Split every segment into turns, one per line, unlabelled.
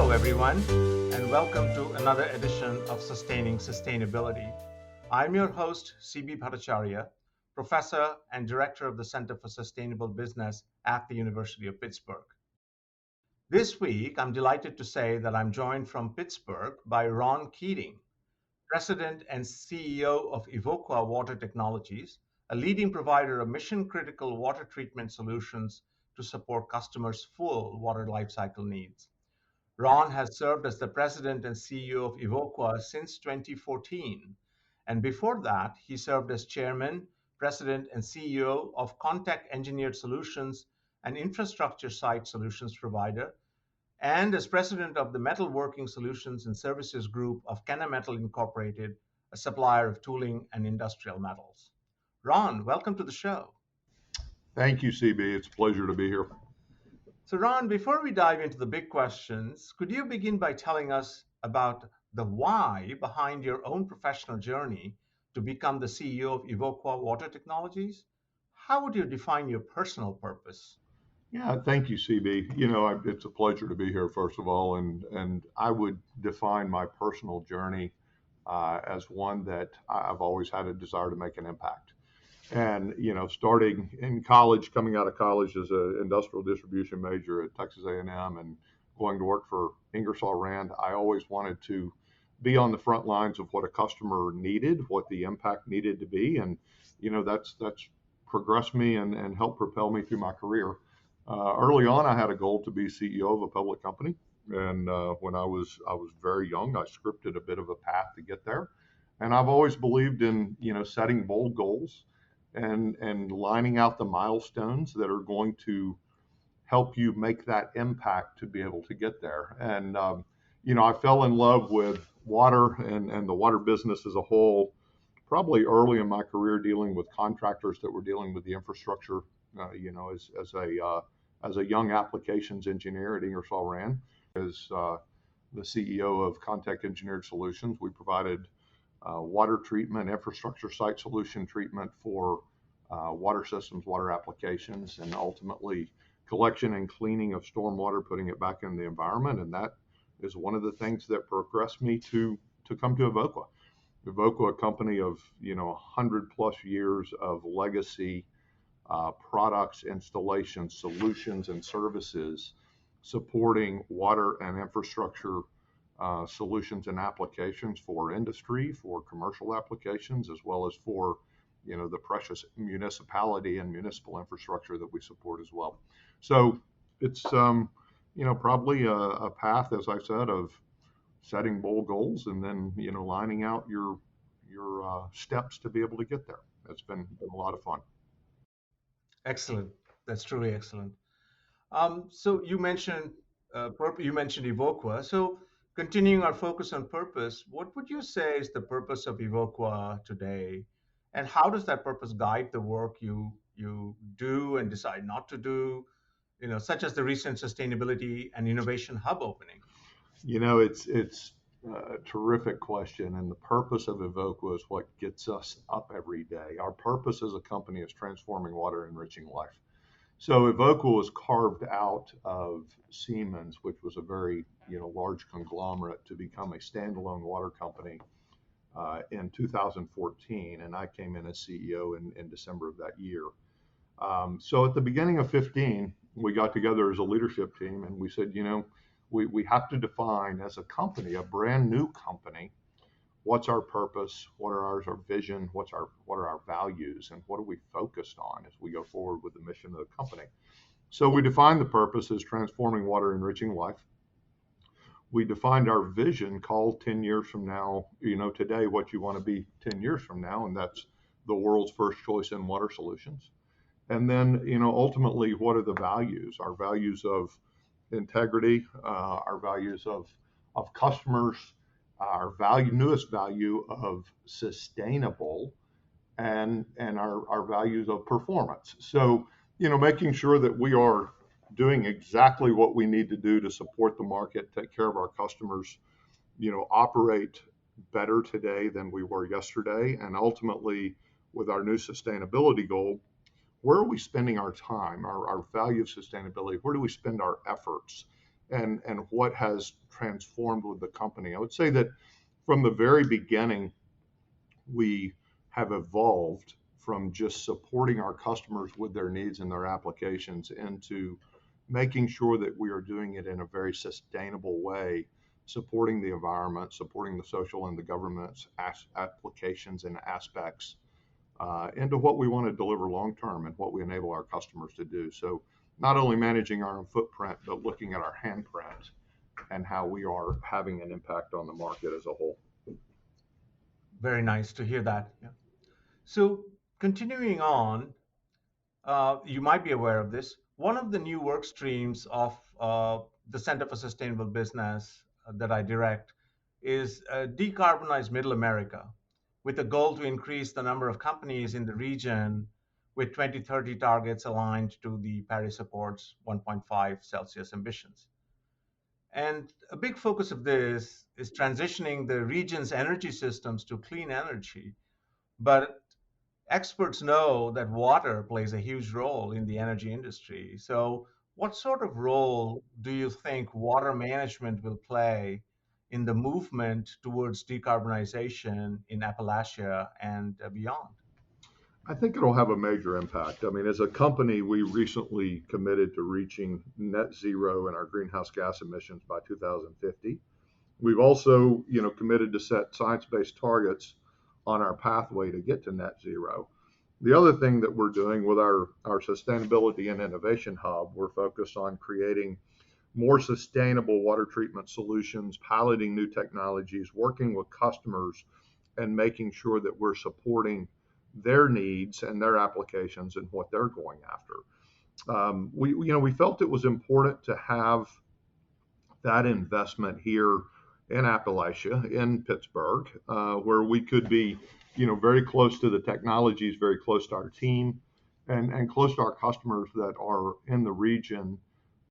Hello, everyone, and welcome to another edition of Sustaining Sustainability. I'm your host, CB Bhattacharya, Professor and Director of the Center for Sustainable Business at the University of Pittsburgh. This week, I'm delighted to say that I'm joined from Pittsburgh by Ron Keating, President and CEO of Evoqua Water Technologies, a leading provider of mission-critical water treatment solutions to support customers' full water lifecycle needs. Ron has served as the president and CEO of Evoqua since 2014. And before that, he served as chairman, president, and CEO of Contech Engineered Solutions, an infrastructure site solutions provider, and as president of the Metalworking Solutions and Services Group of Kennametal Incorporated, a supplier of tooling and industrial metals. Ron, welcome to the show.
Thank you, CB. It's a pleasure to be here.
So, Ron, before we dive into the big questions, could you begin by telling us about the why behind your own professional journey to become the CEO of Evoqua Water Technologies? How would you define your personal purpose?
Yeah, thank you, CB. It's a pleasure to be here, first of all, and I would define my personal journey as one that I've always had a desire to make an impact. And starting in college, coming out of college as an industrial distribution major at Texas A&M, and going to work for Ingersoll Rand, I always wanted to be on the front lines of what a customer needed, what the impact needed to be, and that's progressed me and helped propel me through my career. Early on, I had a goal to be CEO of a public company, and when I was very young, I scripted a bit of a path to get there. And I've always believed in setting bold goals and lining out the milestones that are going to help you make that impact to be able to get there. And I fell in love with water and the water business as a whole, probably early in my career, dealing with contractors that were dealing with the infrastructure. As a young applications engineer at Ingersoll Rand, as the CEO of Contech Engineered Solutions, we provided water treatment, infrastructure site solution treatment for water systems, water applications, and ultimately collection and cleaning of stormwater, putting it back in the environment. And that is one of the things that progressed me to come to Evoqua. Evoqua, a company of 100 plus years of legacy products, installations, solutions, and services supporting water and infrastructure solutions and applications for industry, for commercial applications, as well as for the precious municipality and municipal infrastructure that we support as well. So it's probably a path, as I said, of setting bold goals and then lining out your steps to be able to get there. It's been a lot of fun.
Excellent. That's truly excellent. So you mentioned Evoqua. So continuing our focus on purpose, what would you say is the purpose of Evoqua today, and how does that purpose guide the work you do and decide not to do? Such as the recent sustainability and innovation hub opening.
It's a terrific question, and the purpose of Evoqua is what gets us up every day. Our purpose as a company is transforming water, enriching life. So Evoqua was carved out of Siemens, which was a very large conglomerate, to become a standalone water company in 2014, and I came in as CEO in December of that year. So at the beginning of 15, we got together as a leadership team, and we said, we have to define as a company, a brand new company, what's our purpose, what are our vision, what are our values, and what are we focused on as we go forward with the mission of the company. So we defined the purpose as transforming water, enriching life. We defined our vision, called 10 years from now, today what you want to be 10 years from now, and that's the world's first choice in water solutions. And then, ultimately, what are the values? Our values of integrity, our values of customers, our newest value of sustainable, and our values of performance. So, making sure that we are doing exactly what we need to do to support the market, take care of our customers, operate better today than we were yesterday, and ultimately, with our new sustainability goal, where are we spending our time, our value of sustainability? Where do we spend our efforts? and what has transformed with the company. I would say that from the very beginning, we have evolved from just supporting our customers with their needs and their applications into making sure that we are doing it in a very sustainable way, supporting the environment, supporting the social and the government's applications and aspects into what we want to deliver long term and what we enable our customers to do. So not only managing our own footprint, but looking at our handprint and how we are having an impact on the market as a whole.
Very nice to hear that. Yeah. So, continuing on, you might be aware of this. One of the new work streams of the Center for Sustainable Business that I direct is Decarbonize Middle America, with a goal to increase the number of companies in the region with 2030 targets aligned to the Paris Accords 1.5 Celsius ambitions. And a big focus of this is transitioning the region's energy systems to clean energy. But experts know that water plays a huge role in the energy industry. So, what sort of role do you think water management will play in the movement towards decarbonization in Appalachia and beyond?
I think it'll have a major impact. I mean, as a company, we recently committed to reaching net zero in our greenhouse gas emissions by 2050. We've also, committed to set science-based targets on our pathway to get to net zero. The other thing that we're doing with our sustainability and innovation hub, we're focused on creating more sustainable water treatment solutions, piloting new technologies, working with customers, and making sure that we're supporting their needs and their applications and what they're going after. We felt it was important to have that investment here in Appalachia, in Pittsburgh, where we could be, very close to the technologies, very close to our team, and close to our customers that are in the region,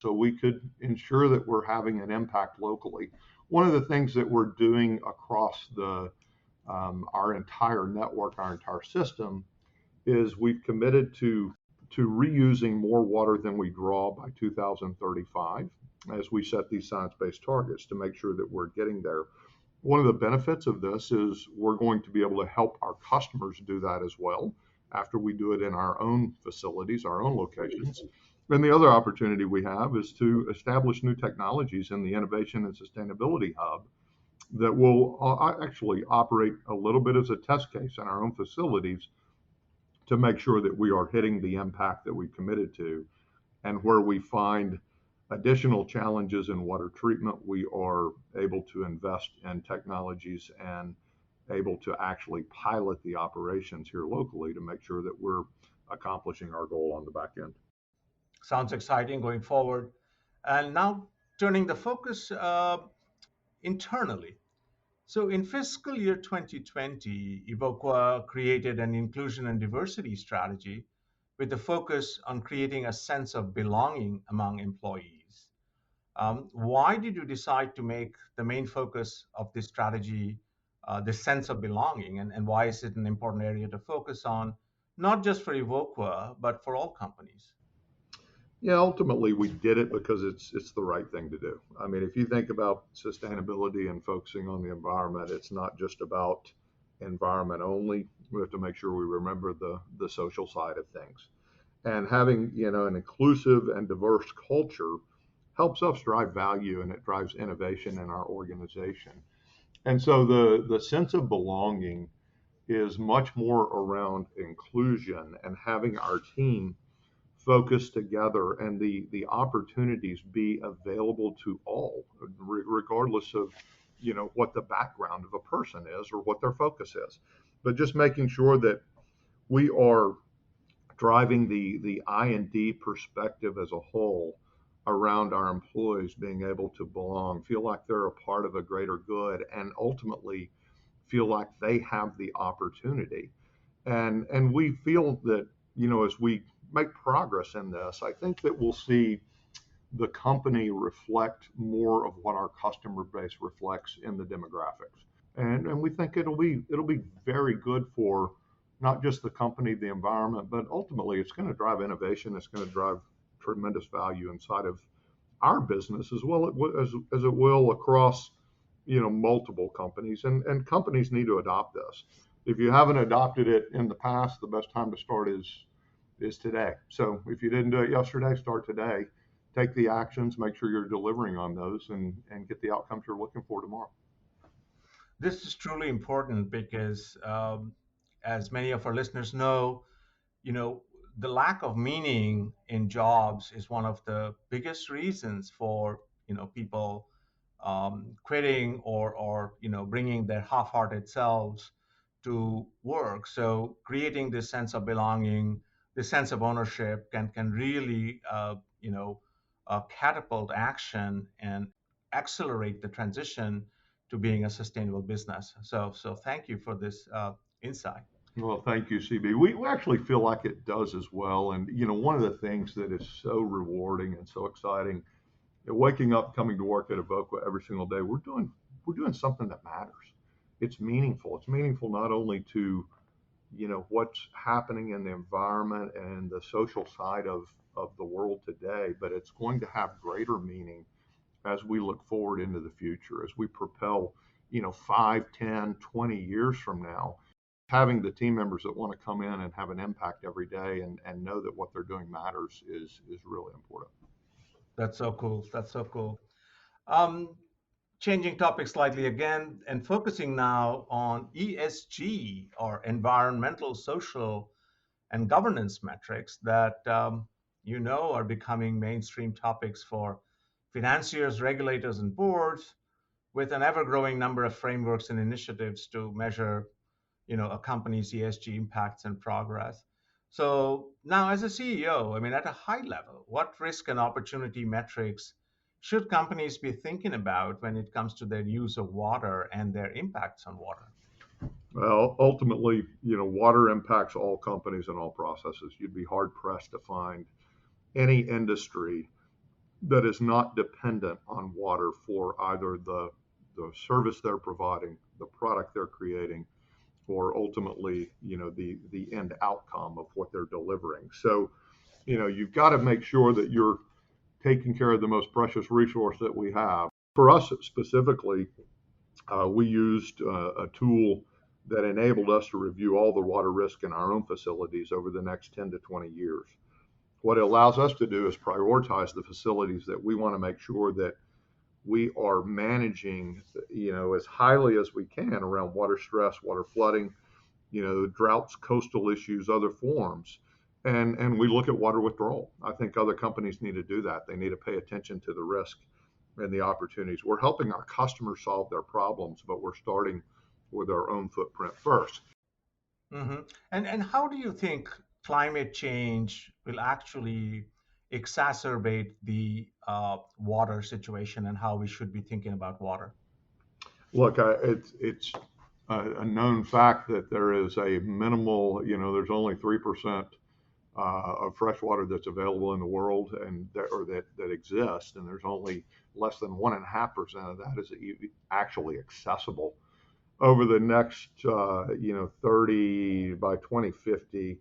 so we could ensure that we're having an impact locally. One of the things that we're doing across our entire network, our entire system, is we've committed to reusing more water than we draw by 2035 as we set these science-based targets to make sure that we're getting there. One of the benefits of this is we're going to be able to help our customers do that as well after we do it in our own facilities, our own locations. And the other opportunity we have is to establish new technologies in the Innovation and Sustainability Hub that will actually operate a little bit as a test case in our own facilities to make sure that we are hitting the impact that we committed to. And where we find additional challenges in water treatment, we are able to invest in technologies and able to actually pilot the operations here locally to make sure that we're accomplishing our goal on the back end.
Sounds exciting going forward. And now turning the focus internally. So in fiscal year 2020, Evoqua created an inclusion and diversity strategy with the focus on creating a sense of belonging among employees. Why did you decide to make the main focus of this strategy the sense of belonging, and why is it an important area to focus on, not just for Evoqua, but for all companies?
Yeah, ultimately we did it because it's the right thing to do. I mean, if you think about sustainability and focusing on the environment, it's not just about environment only. We have to make sure we remember the social side of things. And having, an inclusive and diverse culture helps us drive value, and it drives innovation in our organization. And so the sense of belonging is much more around inclusion and having our team focus together and the opportunities be available to all, regardless of what the background of a person is or what their focus is. But just making sure that we are driving the I&D perspective as a whole around our employees being able to belong, feel like they're a part of a greater good, and ultimately feel like they have the opportunity. And we feel that, as we make progress in this, I think that we'll see the company reflect more of what our customer base reflects in the demographics. And we think it'll be very good for not just the company, the environment, but ultimately it's going to drive innovation. It's going to drive tremendous value inside of our business as well as it will across, multiple companies. And companies need to adopt this. If you haven't adopted it in the past, the best time to start is today. So if you didn't do it yesterday, start today. Take the actions, make sure you're delivering on those, and get the outcomes you're looking for tomorrow.
This is truly important because, as many of our listeners know, you know, the lack of meaning in jobs is one of the biggest reasons for, people quitting or bringing their half-hearted selves to work. So creating this sense of belonging, this sense of ownership can really, catapult action and accelerate the transition to being a sustainable business. So thank you for this insight.
Well, thank you, CB. We actually feel like it does as well. And, one of the things that is so rewarding and so exciting, waking up, coming to work at Evoqua every single day, we're doing something that matters. It's meaningful. It's meaningful not only to, what's happening in the environment and the social side of the world today, but it's going to have greater meaning as we look forward into the future, as we propel, 5, 10, 20 years from now. Having the team members that want to come in and have an impact every day and know that what they're doing matters is really important.
That's so cool. That's so cool. Um, Changing topics slightly again and focusing now on ESG, or environmental, social, and governance metrics that are becoming mainstream topics for financiers, regulators, and boards, with an ever-growing number of frameworks and initiatives to measure, a company's ESG impacts and progress. So now, as a CEO, I mean, at a high level, what risk and opportunity metrics should companies be thinking about when it comes to their use of water and their impacts on water?
Well, ultimately, water impacts all companies and all processes. You'd be hard pressed to find any industry that is not dependent on water for either the service they're providing, the product they're creating, or ultimately, the end outcome of what they're delivering. So, you've got to make sure that you're taking care of the most precious resource that we have. For us specifically, we used a tool that enabled us to review all the water risk in our own facilities over the next 10 to 20 years. What it allows us to do is prioritize the facilities that we want to make sure that we are managing, as highly as we can around water stress, water flooding, droughts, coastal issues, other forms. And we look at water withdrawal. I think other companies need to do that. They need to pay attention to the risk and the opportunities. We're helping our customers solve their problems, but we're starting with our own footprint first.
hmm And how do you think climate change will actually exacerbate the water situation and how we should be thinking about water?
Look, it's a known fact that there is a minimal, there's only 3% of fresh water that's available in the world that exists, and there's only less than 1.5% of that is actually accessible. Over the next, 30 by 2050,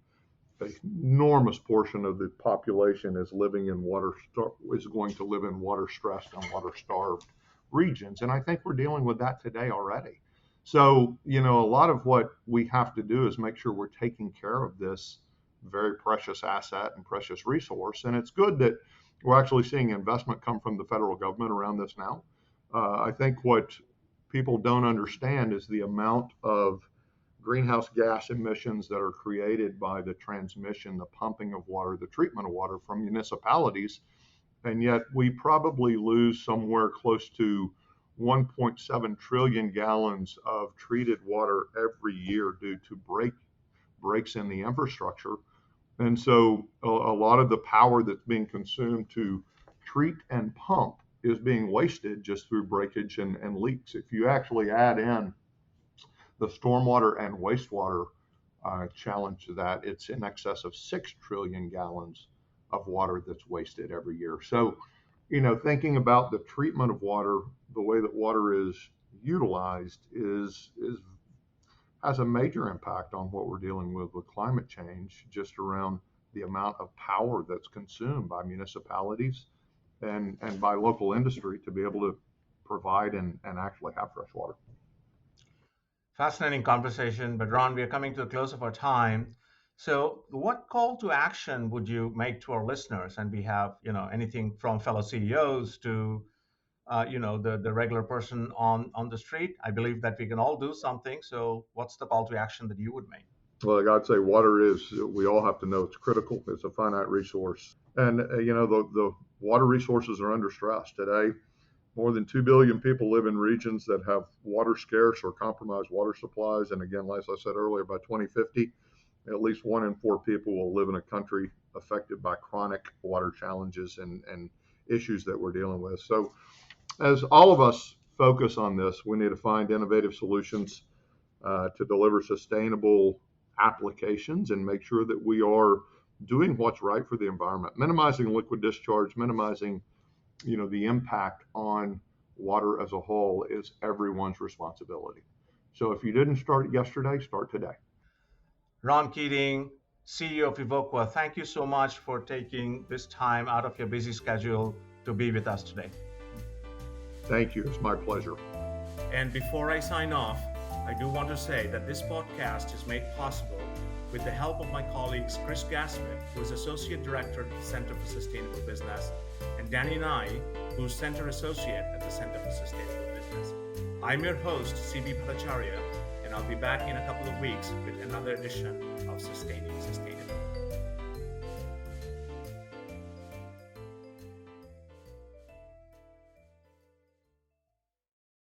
an enormous portion of the population is living in is going to live in water stressed and water starved regions, and I think we're dealing with that today already. So, a lot of what we have to do is make sure we're taking care of this very precious asset and precious resource. And it's good that we're actually seeing investment come from the federal government around this now. I think what people don't understand is the amount of greenhouse gas emissions that are created by the transmission, the pumping of water, the treatment of water from municipalities. And yet we probably lose somewhere close to 1.7 trillion gallons of treated water every year due to breaks in the infrastructure. And so a lot of the power that's being consumed to treat and pump is being wasted just through breakage and leaks. If you actually add in the stormwater and wastewater challenge to that, it's in excess of 6 trillion gallons of water that's wasted every year. So, thinking about the treatment of water, the way that water is utilized is has a major impact on what we're dealing with climate change, just around the amount of power that's consumed by municipalities and by local industry to be able to provide and actually have fresh water.
Fascinating conversation, but Ron, we are coming to the close of our time. So, what call to action would you make to our listeners? And we have, anything from fellow CEOs to, the regular person on the street. I believe that we can all do something. So, what's the call to action that you would make?
Well, like I'd say, water is, we all have to know it's critical. It's a finite resource. And, the water resources are under stress today. More than 2 billion people live in regions that have water scarce or compromised water supplies. And again, as I said earlier, by 2050, at least 1 in 4 people will live in a country affected by chronic water challenges and issues that we're dealing with. So as all of us focus on this, we need to find innovative solutions to deliver sustainable applications and make sure that we are doing what's right for the environment, minimizing liquid discharge, minimizing the impact on water as a whole is everyone's responsibility. So if you didn't start yesterday, start today.
Ron Keating, CEO of Evoqua, thank you so much for taking this time out of your busy schedule to be with us today.
Thank you. It's my pleasure.
And before I sign off, I do want to say that this podcast is made possible with the help of my colleagues Chris Gassman, who is Associate Director at the Center for Sustainable Business, and Danny Nye, who is Center Associate at the Center for Sustainable Business. I'm your host, CB Bhattacharya, and I'll be back in a couple of weeks with another edition of Sustaining Sustainability.